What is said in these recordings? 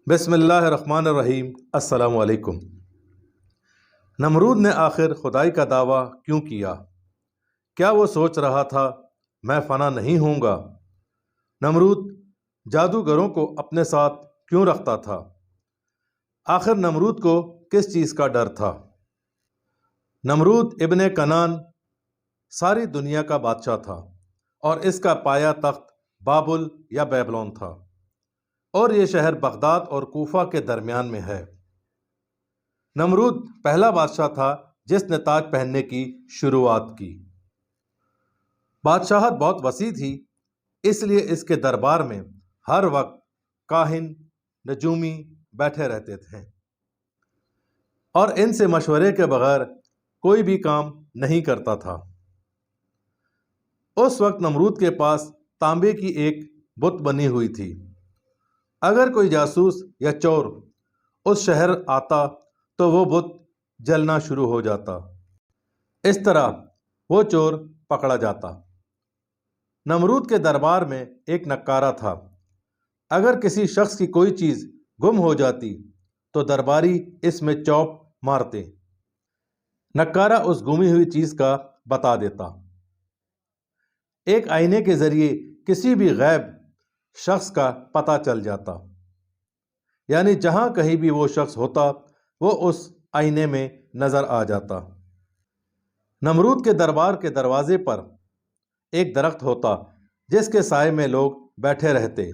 بسم اللہ الرحمن الرحیم۔ السلام علیکم۔ نمرود نے آخر خدائی کا دعویٰ کیوں کیا؟ کیا وہ سوچ رہا تھا میں فنا نہیں ہوں گا؟ نمرود جادوگروں کو اپنے ساتھ کیوں رکھتا تھا؟ آخر نمرود کو کس چیز کا ڈر تھا؟ نمرود ابن کنان ساری دنیا کا بادشاہ تھا اور اس کا پایا تخت بابل یا بیبلون تھا، اور یہ شہر بغداد اور کوفہ کے درمیان میں ہے۔ نمرود پہلا بادشاہ تھا جس نے تاج پہننے کی شروعات کی۔ بادشاہت بہت وسیع تھی، اس لیے اس کے دربار میں ہر وقت کاہن نجومی بیٹھے رہتے تھے اور ان سے مشورے کے بغیر کوئی بھی کام نہیں کرتا تھا۔ اس وقت نمرود کے پاس تانبے کی ایک بت بنی ہوئی تھی۔ اگر کوئی جاسوس یا چور اس شہر آتا تو وہ بت جلنا شروع ہو جاتا، اس طرح وہ چور پکڑا جاتا۔ نمرود کے دربار میں ایک نکارہ تھا۔ اگر کسی شخص کی کوئی چیز گم ہو جاتی تو درباری اس میں چوب مارتے، نکارہ اس گمی ہوئی چیز کا بتا دیتا۔ ایک آئینے کے ذریعے کسی بھی غائب شخص کا پتہ چل جاتا، یعنی جہاں کہیں بھی وہ شخص ہوتا وہ اس آئینے میں نظر آ جاتا۔ نمرود کے دربار کے دروازے پر ایک درخت ہوتا جس کے سائے میں لوگ بیٹھے رہتے۔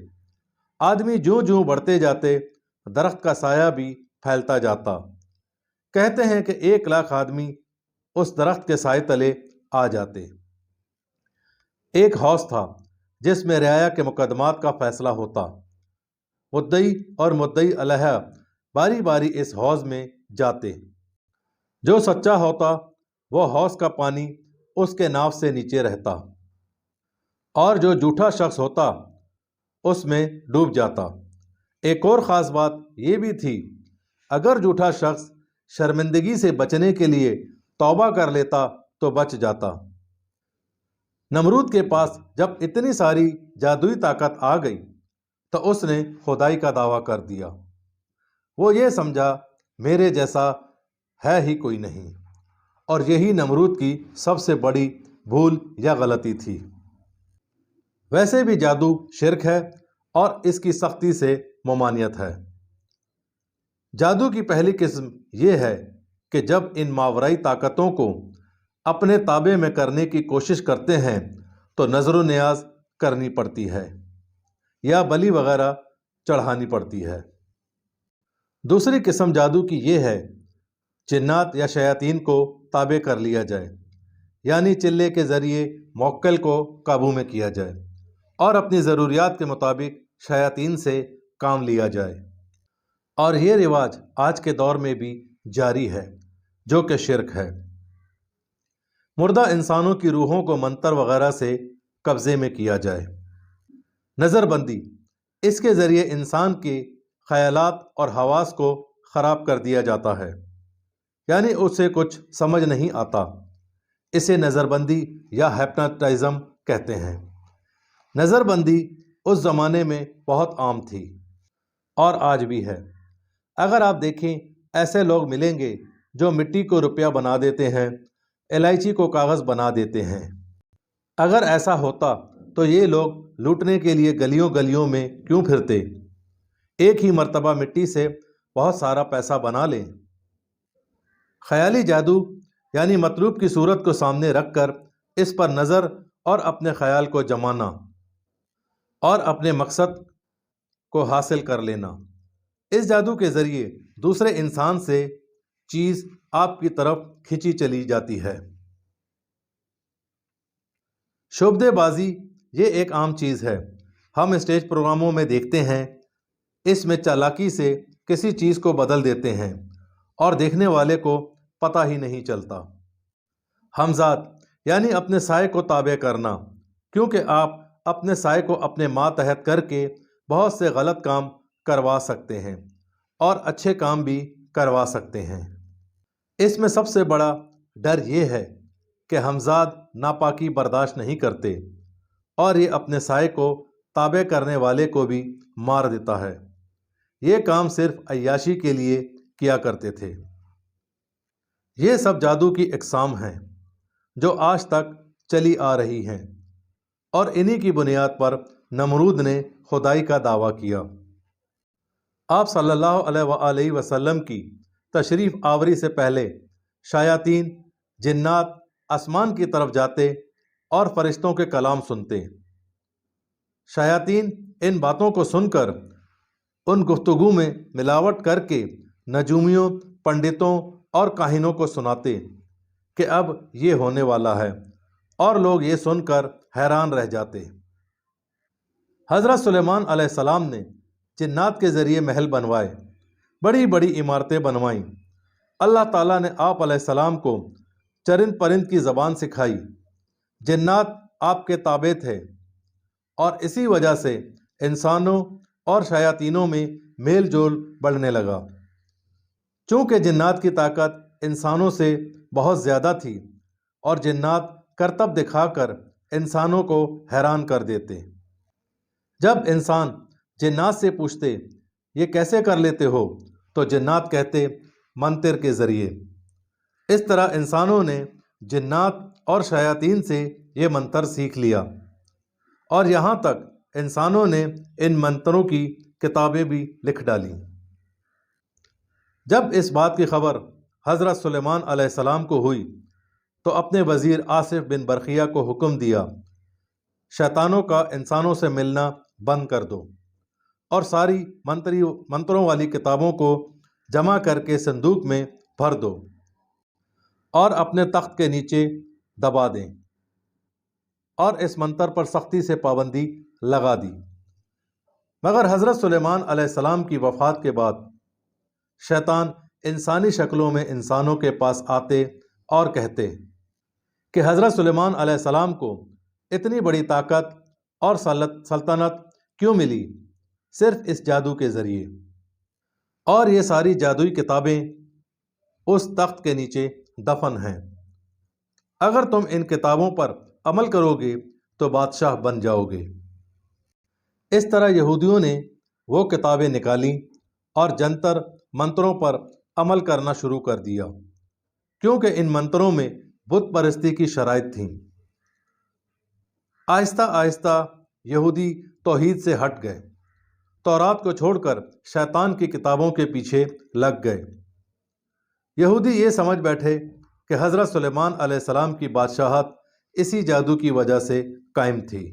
آدمی جوں جوں بڑھتے جاتے درخت کا سایہ بھی پھیلتا جاتا۔ کہتے ہیں کہ 1,00,000 آدمی اس درخت کے سائے تلے آ جاتے۔ ایک ہاؤس تھا جس میں رعایا کے مقدمات کا فیصلہ ہوتا۔ مدعی اور مدعی علیہ باری باری اس حوض میں جاتے۔ جو سچا ہوتا وہ حوض کا پانی اس کے ناف سے نیچے رہتا، اور جو جھوٹا شخص ہوتا اس میں ڈوب جاتا۔ ایک اور خاص بات یہ بھی تھی، اگر جھوٹا شخص شرمندگی سے بچنے کے لیے توبہ کر لیتا تو بچ جاتا۔ نمرود کے پاس جب اتنی ساری جادوئی طاقت آ گئی تو اس نے خدائی کا دعویٰ کر دیا۔ وہ یہ سمجھا میرے جیسا ہے ہی کوئی نہیں، اور یہی نمرود کی سب سے بڑی بھول یا غلطی تھی۔ ویسے بھی جادو شرک ہے اور اس کی سختی سے ممانعت ہے۔ جادو کی پہلی قسم یہ ہے کہ جب ان ماورائی طاقتوں کو اپنے تابع میں کرنے کی کوشش کرتے ہیں تو نظر و نیاز کرنی پڑتی ہے یا بلی وغیرہ چڑھانی پڑتی ہے۔ دوسری قسم جادو کی یہ ہے جنات یا شیاطین کو تابع کر لیا جائے، یعنی چلے کے ذریعے موکل کو قابو میں کیا جائے اور اپنی ضروریات کے مطابق شیاطین سے کام لیا جائے، اور یہ رواج آج کے دور میں بھی جاری ہے جو کہ شرک ہے۔ مردہ انسانوں کی روحوں کو منتر وغیرہ سے قبضے میں کیا جائے۔ نظر بندی، اس کے ذریعے انسان کے خیالات اور حواس کو خراب کر دیا جاتا ہے، یعنی اسے کچھ سمجھ نہیں آتا۔ اسے نظر بندی یا ہیپناٹائزم کہتے ہیں۔ نظر بندی اس زمانے میں بہت عام تھی اور آج بھی ہے۔ اگر آپ دیکھیں ایسے لوگ ملیں گے جو مٹی کو روپیہ بنا دیتے ہیں، الائچی کو کاغذ بنا دیتے ہیں۔ اگر ایسا ہوتا تو یہ لوگ لوٹنے کے لیے گلیوں گلیوں میں کیوں پھرتے؟ ایک ہی مرتبہ مٹی سے بہت سارا پیسہ بنا لیں۔ خیالی جادو یعنی مطلوب کی صورت کو سامنے رکھ کر اس پر نظر اور اپنے خیال کو جمانا اور اپنے مقصد کو حاصل کر لینا۔ اس جادو کے ذریعے دوسرے انسان سے چیز آپ کی طرف کھینچی چلی جاتی ہے۔ شعبدے بازی یہ ایک عام چیز ہے، ہم اسٹیج پروگراموں میں دیکھتے ہیں۔ اس میں چالاکی سے کسی چیز کو بدل دیتے ہیں اور دیکھنے والے کو پتہ ہی نہیں چلتا۔ ہمزاد یعنی اپنے سائے کو تابع کرنا، کیونکہ آپ اپنے سائے کو اپنے ماتحت کر کے بہت سے غلط کام کروا سکتے ہیں اور اچھے کام بھی کروا سکتے ہیں۔ اس میں سب سے بڑا ڈر یہ ہے کہ ہمزاد ناپاکی برداشت نہیں کرتے اور یہ اپنے سائے کو تابع کرنے والے کو بھی مار دیتا ہے۔ یہ کام صرف عیاشی کے لیے کیا کرتے تھے۔ یہ سب جادو کی اقسام ہیں جو آج تک چلی آ رہی ہیں، اور انہی کی بنیاد پر نمرود نے خدائی کا دعویٰ کیا۔ آپ صلی اللہ علیہ وآلہ وسلم کی تشریف آوری سے پہلے شیاطین، جنات آسمان کی طرف جاتے اور فرشتوں کے کلام سنتے۔ شیاطین ان باتوں کو سن کر ان گفتگو میں ملاوٹ کر کے نجومیوں، پنڈتوں اور کاہنوں کو سناتے کہ اب یہ ہونے والا ہے، اور لوگ یہ سن کر حیران رہ جاتے۔ حضرت سلیمان علیہ السلام نے جنات کے ذریعے محل بنوائے، بڑی بڑی عمارتیں بنوائیں۔ اللہ تعالیٰ نے آپ علیہ السلام کو چرند پرند کی زبان سکھائی۔ جنات آپ کے تابع تھے، اور اسی وجہ سے انسانوں اور شیاطینوں میں میل جول بڑھنے لگا۔ چونکہ جنات کی طاقت انسانوں سے بہت زیادہ تھی، اور جنات کرتب دکھا کر انسانوں کو حیران کر دیتے۔ جب انسان جنات سے پوچھتے یہ کیسے کر لیتے ہو، تو جنات کہتے منتر کے ذریعے۔ اس طرح انسانوں نے جنات اور شیاطین سے یہ منتر سیکھ لیا، اور یہاں تک انسانوں نے ان منتروں کی کتابیں بھی لکھ ڈالیں۔ جب اس بات کی خبر حضرت سلیمان علیہ السلام کو ہوئی تو اپنے وزیر آصف بن برقیہ کو حکم دیا، شیطانوں کا انسانوں سے ملنا بند کر دو، اور ساری منتروں والی کتابوں کو جمع کر کے صندوق میں بھر دو، اور اپنے تخت کے نیچے دبا دیں، اور اس منتر پر سختی سے پابندی لگا دی۔ مگر حضرت سلیمان علیہ السلام کی وفات کے بعد شیطان انسانی شکلوں میں انسانوں کے پاس آتے اور کہتے کہ حضرت سلیمان علیہ السلام کو اتنی بڑی طاقت اور سلطنت کیوں ملی؟ صرف اس جادو کے ذریعے، اور یہ ساری جادوئی کتابیں اس تخت کے نیچے دفن ہیں۔ اگر تم ان کتابوں پر عمل کرو گے تو بادشاہ بن جاؤ گے۔ اس طرح یہودیوں نے وہ کتابیں نکالیں اور جنتر منتروں پر عمل کرنا شروع کر دیا، کیونکہ ان منتروں میں بت پرستی کی شرائط تھیں۔ آہستہ آہستہ یہودی توحید سے ہٹ گئے، تورات کو چھوڑ کر شیطان کی کتابوں کے پیچھے لگ گئے۔ یہودی یہ سمجھ بیٹھے کہ حضرت سلیمان علیہ السلام کی بادشاہت اسی جادو کی وجہ سے قائم تھی،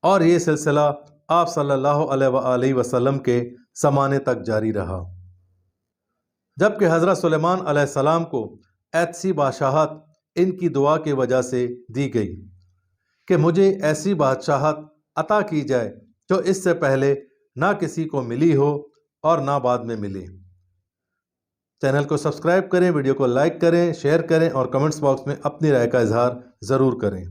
اور یہ سلسلہ آپ صلی اللہ علیہ وآلہ وسلم کے زمانے تک جاری رہا، جبکہ حضرت سلیمان علیہ السلام کو ایسی بادشاہت ان کی دعا کی وجہ سے دی گئی کہ مجھے ایسی بادشاہت عطا کی جائے جو اس سے پہلے نہ کسی کو ملی ہو اور نہ بعد میں ملے۔ چینل کو سبسکرائب کریں، ویڈیو کو لائک کریں، شیئر کریں، اور کمنٹس باکس میں اپنی رائے کا اظہار ضرور کریں۔